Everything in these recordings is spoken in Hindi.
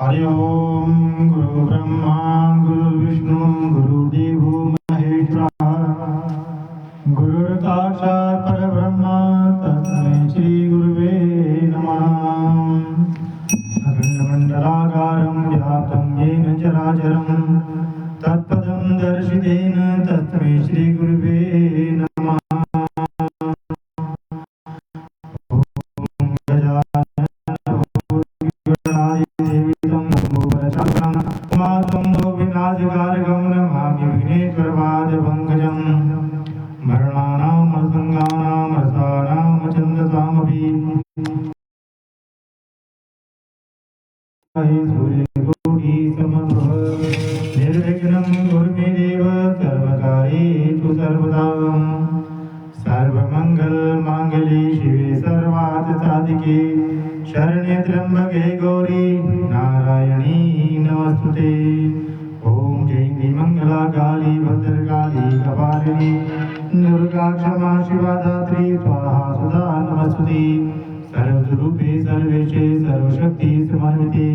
हरि ओम गुरु ब्रह्मा गुरु विष्णु गुरुदेवो महेश्वरः गुरुर् साक्षात् परब्रह्म तस्मै श्री गुरुवे नमः। अखण्डमण्डलाकारं व्याप्तं येन चराचरं तत्पदं दर्शितेन तस्मै श्री गुरुवे नमः। निर्विघ्नं कुरु मे देव सर्वकार्येषु सर्वदा। सर्वमङ्गलमाङ्गल्ये शिवे सर्वार्थसाधिके शरण्ये त्र्यम्बके गौरी नारायणी नमस्तुते। ॐ जयन्ती मङ्गला काली भद्रकाली कपालिनी दुर्गा क्षमा शिवा धात्री स्वाहा सुधा नमस्तुते। सर्वस्वरूपे सर्वेशे सर्वशक्ति समन्विते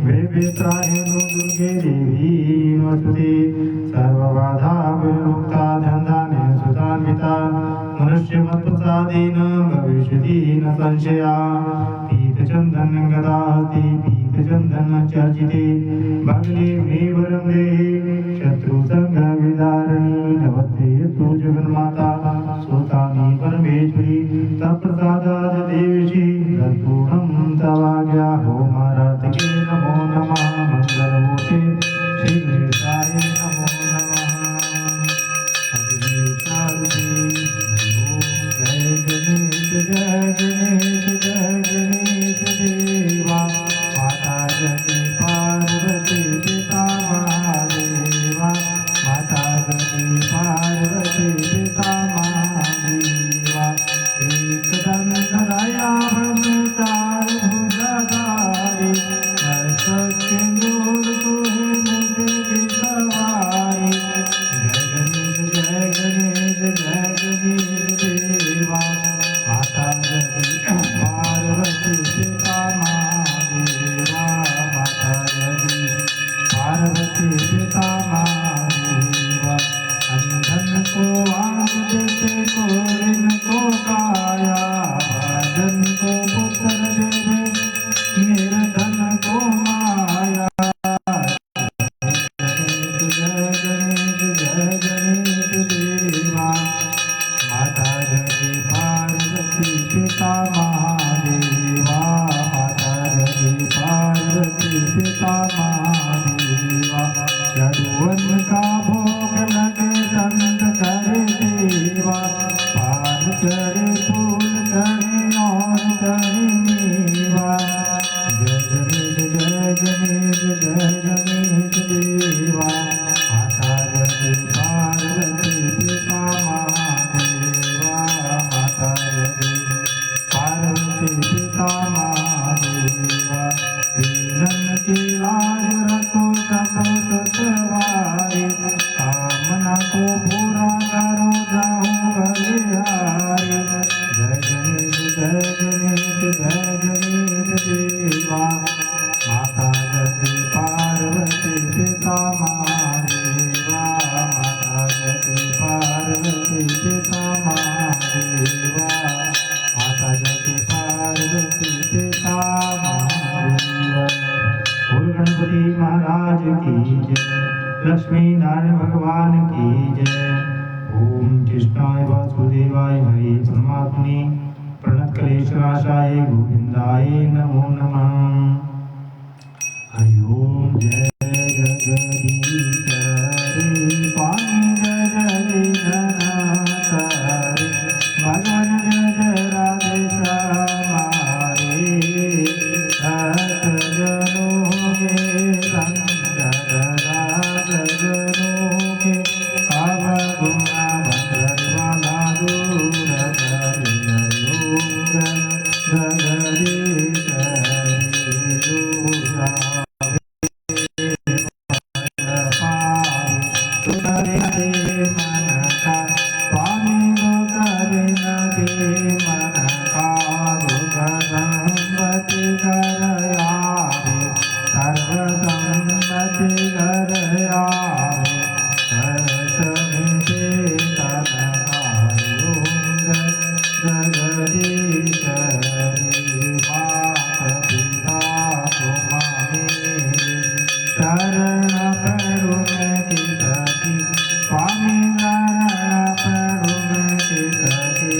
वेवेत्राय दुर्गे देवी नमस्तुते। सर्वबाधा विमुक्ता धनधान्य सुतान्विता मनुष्यमत्प्रसादेन भविष्यति न संशया। पीतचन्दन गदाहस्ते पीतचन्दन चर्चिते भगले मे वरं देहि शत्रुसङ्गविदारिणी नमस्ते तु जगन्माता सुतानि परमेश्वरी तत्प्रसादात् देवीशी तत्पूर्णं तवाज्ञा होमाराधिके नमो नमः। मङ्गलमूर्ते श्रीगणेशाय नमो नमः। जय गणेश जय गणेश जय गणेश देवा माता जगती पार्वती पिता महादेवा माता जगती पार्वती पिता महादेवा। एक दंत दयावन चार भुजधारी मस्तक सिंदूर तुहे मुख की सवारी। जय गणेश जय गणेश देवा माता जगती पार्वती पिता महादेवा माता जगती पार्वती पिता महादेवा। अंधन को आँख देते कोरिन को काया भजन को पुत्र देवे निर्धन को माया। जय गणेश देवा माता जगती पार्वती पिता महादेवा माता जगती पार्वती पिता महादेवा। यदुवन का भोग लगे संत करे देवा पान चढ़े फूल चढ़े और चढ़े मेवा। जय गणेश देवा माता जगती पार्वती पिता महादेवा माता जगती पार्वती पिता महादेवा। दीनन की लाज रखो सब सवारी कामना को पूरा करो जाऊं बलिहारी। जय गणेश देवा माता जगती पार्वती पिता महादेवा माता जगती पार्वती पिता महादेवा माता जगती पार्वती पिता महादेवा। बोल गणपति महाराज की जय लक्ष्मी नारायण भगवान की जय। ओम कृष्णाय वासुदेवाय हरे परमात्मने प्रणतक्लेशनाशाय गोविंदाय नमो नमः। हरि ओम जय जगदीश हरे स्वामी जय जगन्नाथ हरे भगवान जय राधे श्यामारे भक्त जनों के संग राज जनों के अब गुना बंधनवाला दूर करे। जगदीश हरे ચરણ પડું મેં ચિતથી સ્વામી ચરણ પડું મેં ચિતથી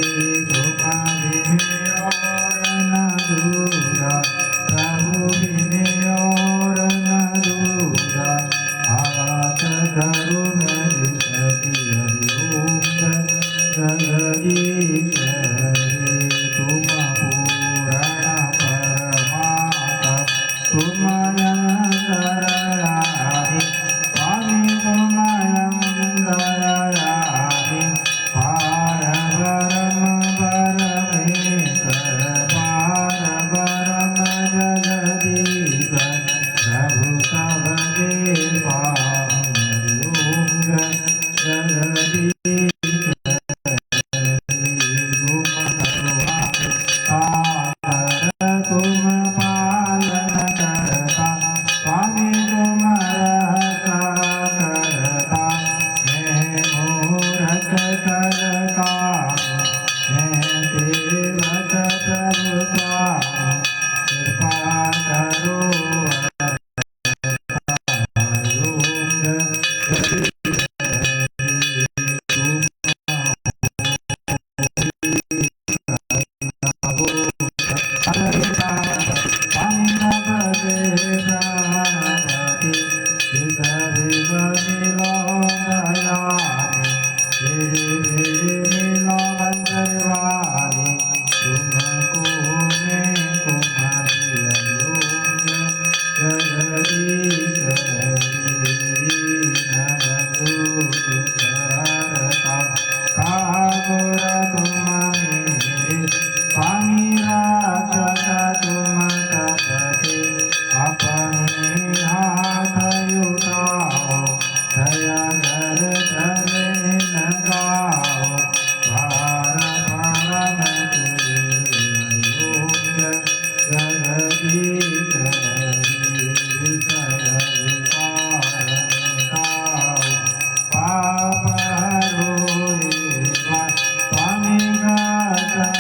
તુમા બિને और न दूरा प्रभु बिने और न दूरा हाथ धरो मेरी सखी हरिओम जगदीश तुम पूर्ण परमात्मा तुम अंतरयामी स्वामी तुम अंतरयामी पार परम परमेश्वर पार परम जगदीश प्रभु सबके स्वामी हरिओम जगदीश तुम पालन करता स्वामी तुम रक्षा करता मैं मूरख कर काम मैं सेवक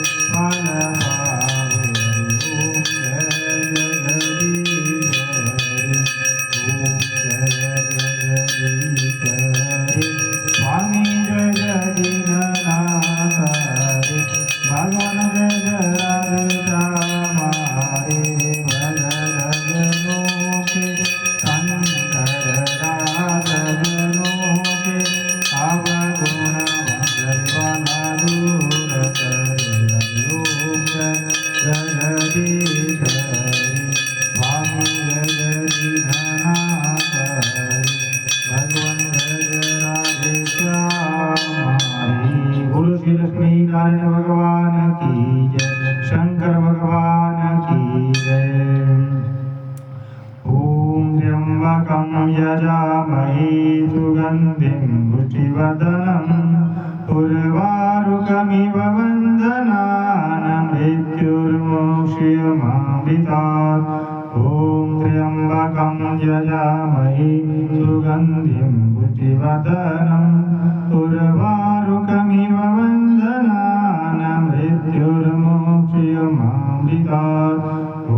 प्रभु स्वामी कृपा करो यजामहे सुगन्धिं पुष्टिवर्धनम् उर्वारुकमिव वन्दनान् मृत्युर्मोक्ष्यमामृतात् ॐ त्र्यम्बकं यजामहे सुगन्धिं पुष्टिवर्धनम् उर्वारुकमिव वन्दनान् मृत्युर्मोक्ष्यमामृतात् ॐ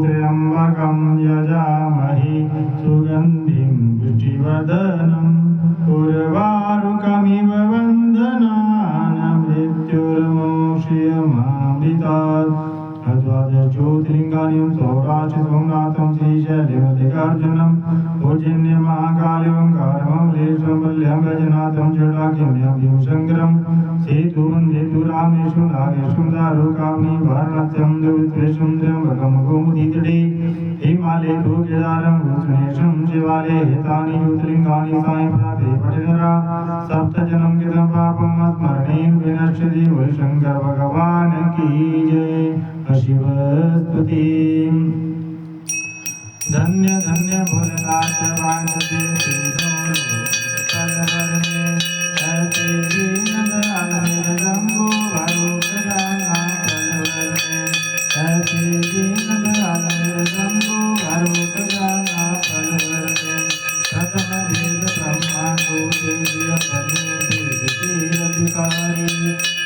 त्र्यम्बकं यजामहे सुगन्धिं पुष्टिवर्धनम् उर्वारुकमिव वन्दनान् मृत्युर्मोक्ष्यमामृतात् ॐ द्वादश ज्योतिर्लिंगानि सौराष्ट्र सोमनाथं श्रीशैलमल्लिकार्जुनं उज्जैन्य महाकालं ओंकारममलेश्वरं वल्लभं वैजनाथं जटाख्यं भीमशंकरं सेतुवन्देतु रामेषु नागेषु दारुकामि वाराणस्यं दुर्विश्वेशं त्र्यम्बकं गोमतीतटे हिमालये तु केदारं विष्णुशं शिवालये हेतानि ज्योतिर्लिंगानि सायं प्राते पठिनरा सप्तजनं कृतं पापं स्मरणेन विनश्यति वै शंकर भगवान की जय। शिव स्तुति। धन्य धन्य भोलेनाथ वांछते सिद्धो कलवरने ऐसे दीनदयाल निरंबो भरूप जाना कलवरने ऐसे दीनदयाल निरंबो भरूप जाना कलवरने प्रथम वेद ब्रह्मा को दिव्य बने वेद अधिकारी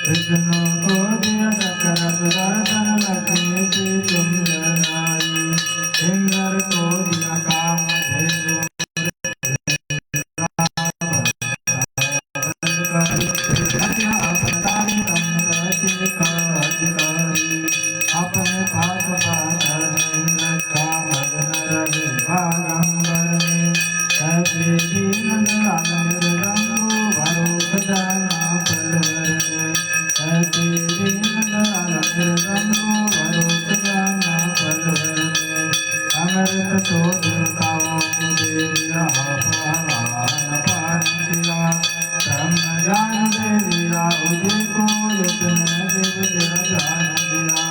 विष्णु को दिया चक्र सुदर्शन लक्ष्मी से तुम जनाई इंद्र को दिया काम धेनु अपने पाप ऐसे दीन रंगो भरोख जाना पलवरने ऐसे दीन रंगो भरोख जाना पलवरने अमृत तो देवताओं को दे दिया भगवान पान दिया ब्रह्म ज्ञान दे दिया उदय को यज्ञ देव जग जान दिया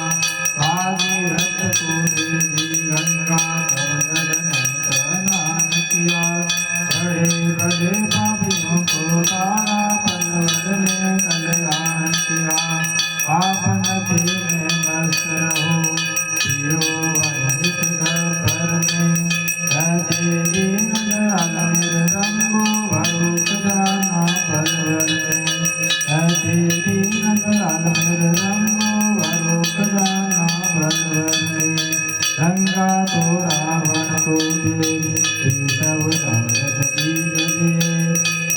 भागीरथ को दे दी गंगा स्नान किया बड़े बड़े पापियों को तारा पलवल ने कल्याण किया पावन से में मस्त रहो पियो वंदित घर में ऐसे दीन दयाल निरंबो भरूप जाना पलवल में ऐसे दीन दयाल निरंबो भरूप जाना पलवल में गंगा तो रावण को दे सब संगत की दिए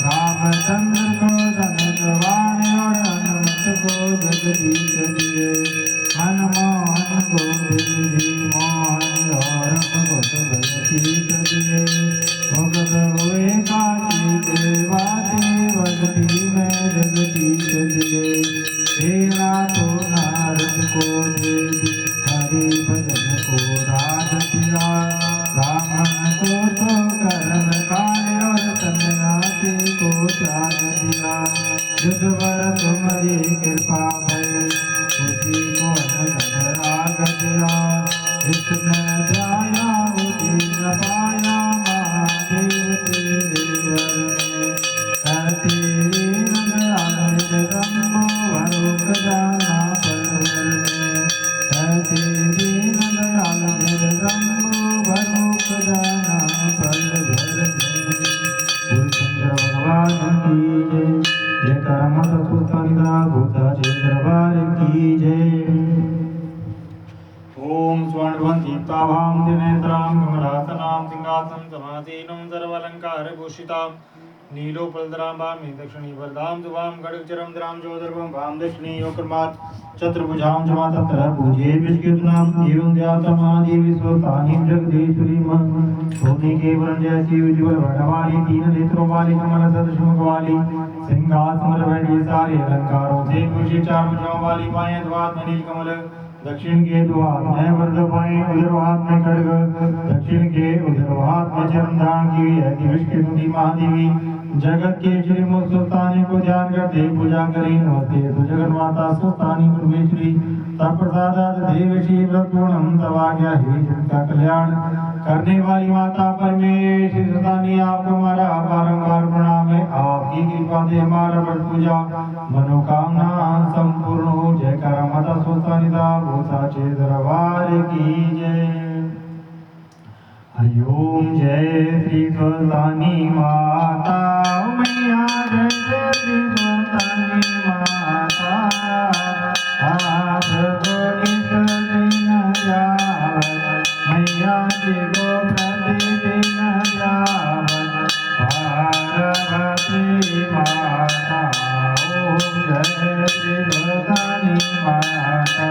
रामचंद्र को धनुष बाण और हनुमत को जगदीश दिए हनुमान को देवी मोहन और भगवत बलशीत दिए भगत हुए काशी देवा देवती में जगदीश दिए सेना तो नारद को देवी हरि भजन को राज दिया रावण को तो कर्म काल और सन्यासी को त्याग दिया युद्ध पर तुम्हारी कृपा भई उसी को धन राग दिया जिसने ध्याया उसी न पाया महादेव तेरे वर में तेरी नंदयाल निरंबो भरूप जाना पलवल में तेरी नंदयाल निरंबो भरूप जाना पलवल में। बोल शंकर भगवान की जय। जय करमत सुतनिदा भूता जय दरबार की जय। ओम स्वर्णवंदीप्ताभां त्रिनेत्रां कमलासनां सिंहासनं समासीनं सर्वालंकारभूषितां नीलोपलधरां दक्षिणी वरदां शुभां खड्गचरं धरां चौदर्भं भां दक्षिणी योगकर्मात् चतुर्भुजां च मा तत्र पूज्ये विष्णुनां एवं ध्यातमादेवी स्वस्तानि जगदीश्वरी सोने के वर्ण जैसी उज्ज्वल वर्ण वाली तीन नेत्रों वाली कमल सदृश मुख वाली सिंहासन पर बैठी सारे अलंकारों से पूजी चार भुजाओं वाली बाएं द्वार में नीलकमल दक्षिण के द्वार में वरद बाएं उधर हाथ में खड्ग दक्षिण के उधर हाथ में चरण धारण की है विष्णु महादेवी जगत के श्री मुस्तानी को ध्यान करते पूजा करें नमस्ते तो जगन माता सुस्तानी परमेश्वरी तत्प्रसादात देवशी व्रतपूर्णम तवाज्ञा हे जगत कल्याण करने वाली माता परमेश्वरी सुस्तानी आपको हमारा बारंबार प्रणाम है आपकी कृपा से हमारा व्रत पूजा मनोकामना संपूर्ण हो। जय कर माता सुस्तानी दा भूसा चे दरबार की जय। हरिओम जय श्री सुस्तानी माता मैया जय श्री सुस्तानी माता आप गोनित दिन जावत मैया जी को प्रतिदिन जावत पार्वती माता ओम जय श्री सुस्तानी माता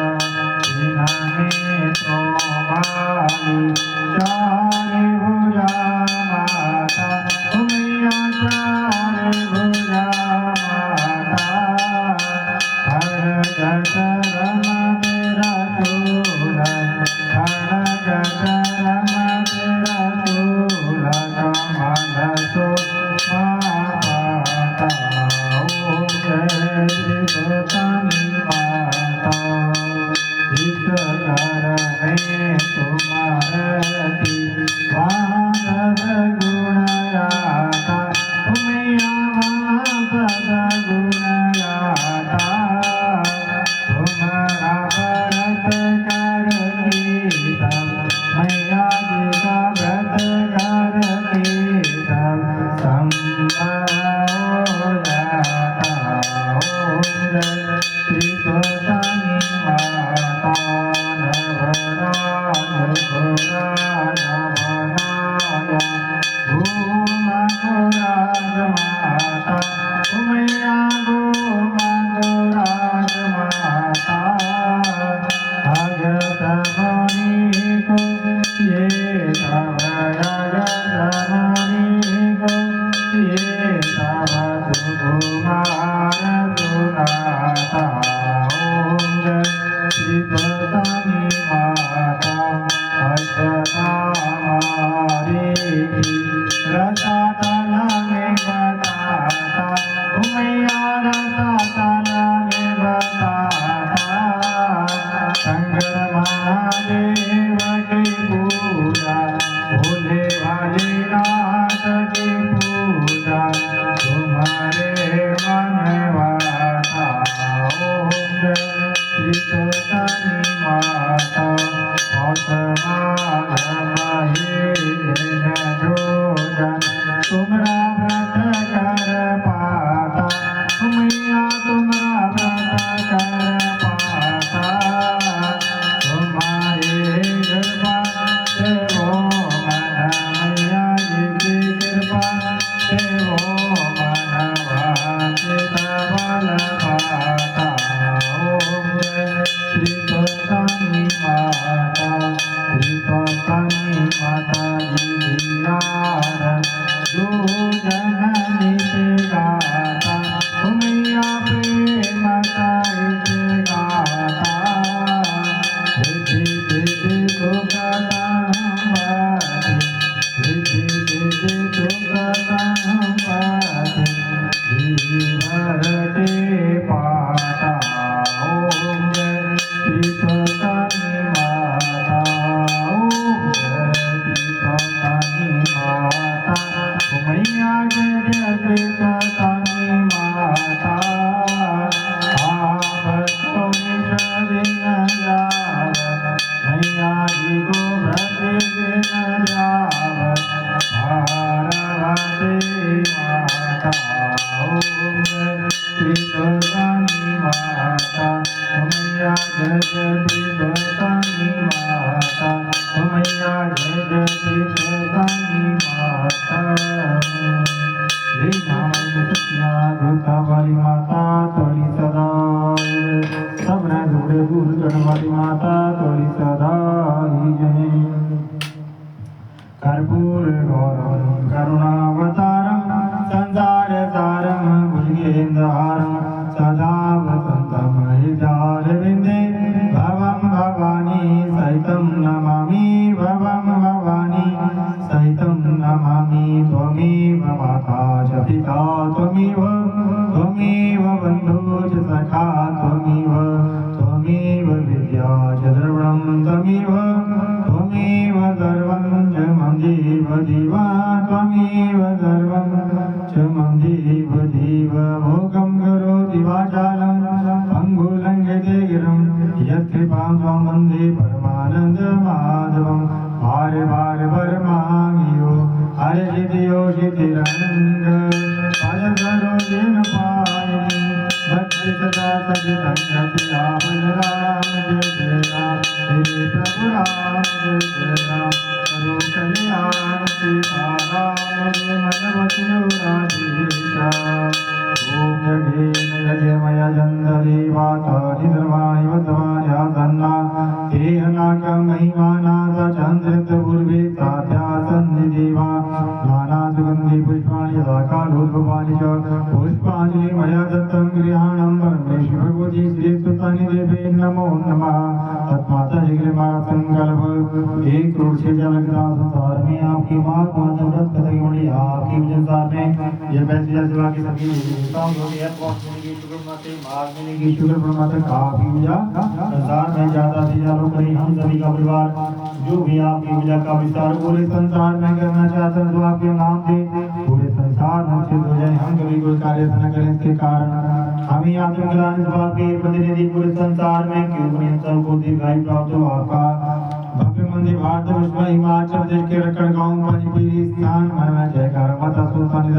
जयकार माता सुल्तान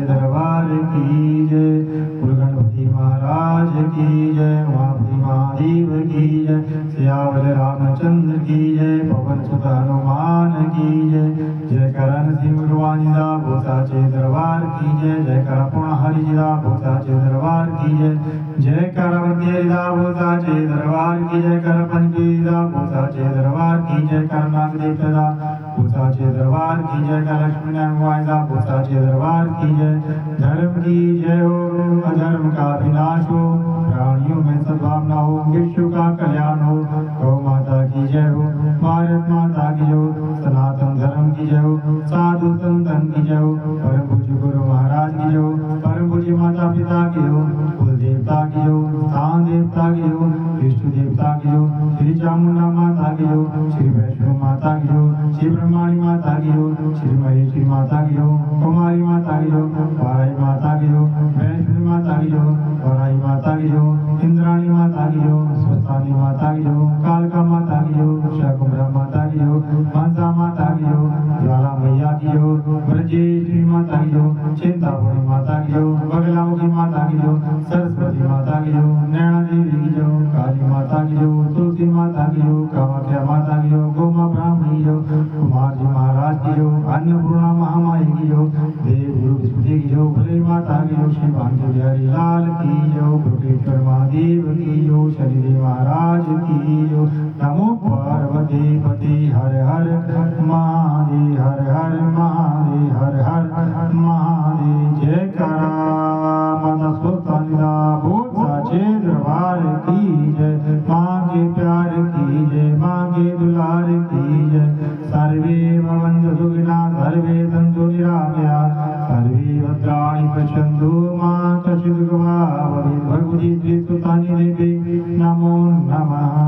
दरबार की जय। जी महाराज की जय। उमापति महादेव की जय। सियावर रामचंद्र की जय। पवन सुत हनुमान की जय। जय करण सिंह भगवान जी दा बोसाचे दरबार की जय। जय कर पुण हरि जी दा बोसाचे दरबार की जय। जय कर अवधेरी दा बोसाचे दरबार की जय। कर पंची दा बोसाचे दरबार की जय। कर नाग देवता दा बोसाचे दरबार की जय। कर लक्ष्मी नारायण भगवान दा बोसाचे दरबार की जय। धर्म की जय हो, अधर्म का विनाश हो, प्राणियों में सद्भावना हो, विश्व का कल्याण हो। गौ माता की जय हो, भारत माता की जय हो, सनातन धर्म की जय हो, साधु संतन की जय हो, परम पूज्य गुरु महाराज की जय हो, परम पूज्य माता पिता की हो, कुल देवता की हो, स्थान देवता की हो, विष्णु देवता की हो, श्री चामुंडा माता की हो, श्री वैष्णो माता की हो, श्री ब्रह्माणी माता की हो, श्री महेश्वरी माता की हो, कुमारी माता की हो, वाराई माता की हो, वैष्णवी माता की हो, वराई माता की हो, इंद्राणी माता की हो, स्वस्थानी माता की हो, कालका माता की हो, शाकुंभा माता की हो, मनसा माता की हो, ज्वाला मैया की हो, ब्रजेश्वरी माता की हो, चिंतामणि माता की हो, बगलामुखी माता की हो, सरस्वती माता की हो, नैना देवी की हो, काली माता की हो, तुलसी माता की हो, कामाख्या माता की हो, गोमा ब्राह्मणी की हो, कुमार जी महाराज की हो, अन्नपूर्णा महामाई की हो, देव गुरु विष्णु की हो, भले माता की हो, श्री भाग्य बिहारी लाल की हो, कोटेश्वर महादेव की हो, शनिदेव महाराज की हो। नमो पार्वती पति हर हर महादेव, हर हर महादेव, हर हर महादेव। जय करा माता सुल्तानिदा भूत साचे दरबार की जय। माँ के प्यार की जय, माँ के दुलार की जय। सर्वे भवन्तु सुखिनः, सर्वे सन्तु निरामया, सर्वे भद्राणि पश्यन्तु मा कश्चित् दुःखभाग् भवेत्। भगवती श्री सुल्तानी देवी नमो नमः।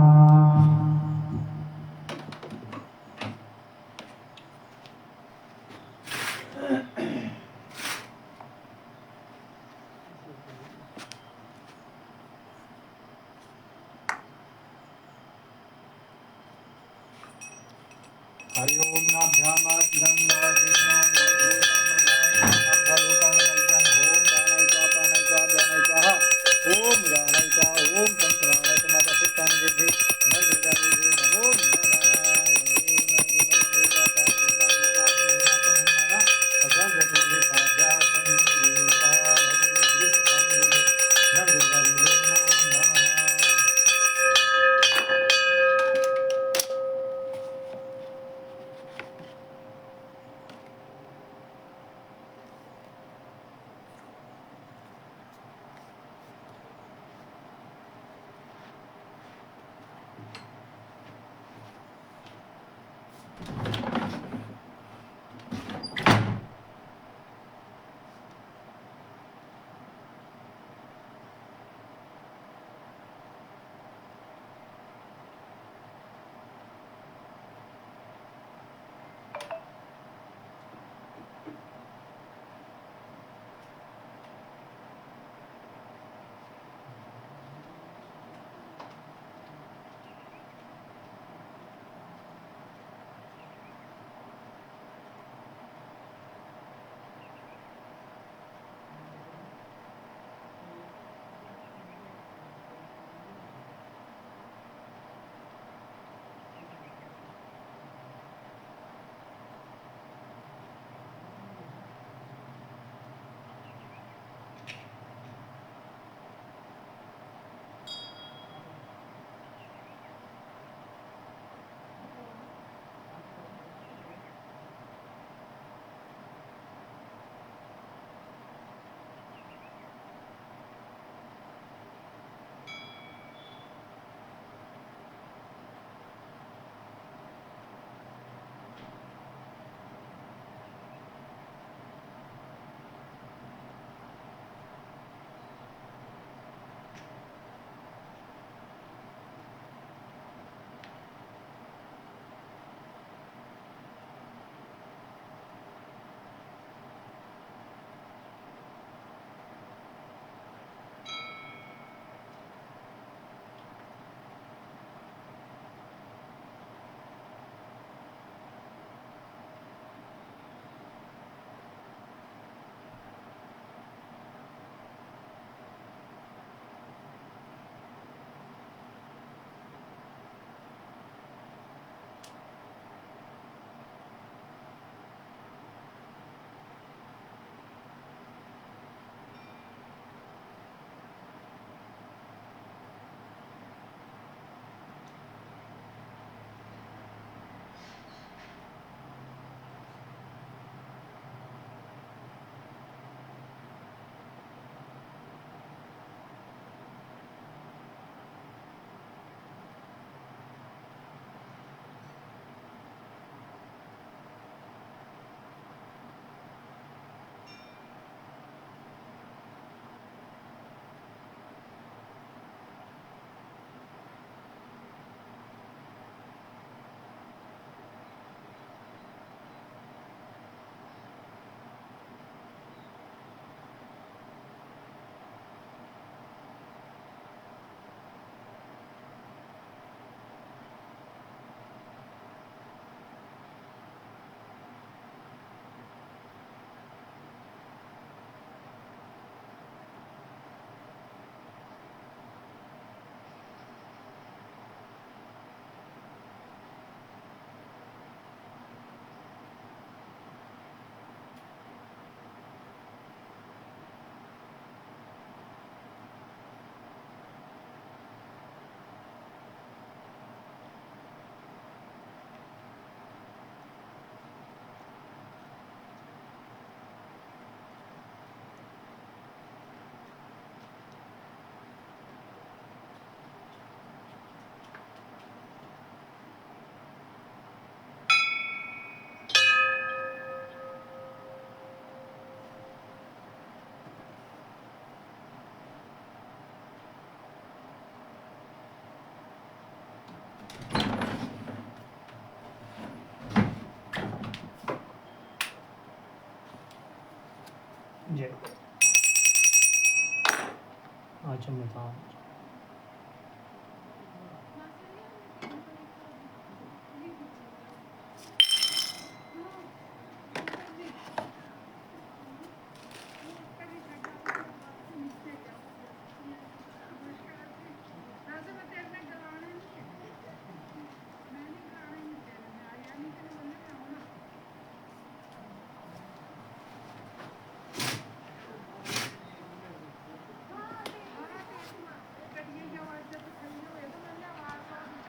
हरि ओम नाभ्याम इदं कृष्णं ओम राणैका ओम पंचमाणक माता सुल्तान देवी नंदुर्गा देवी नमो नमः। जय आचम्यताम्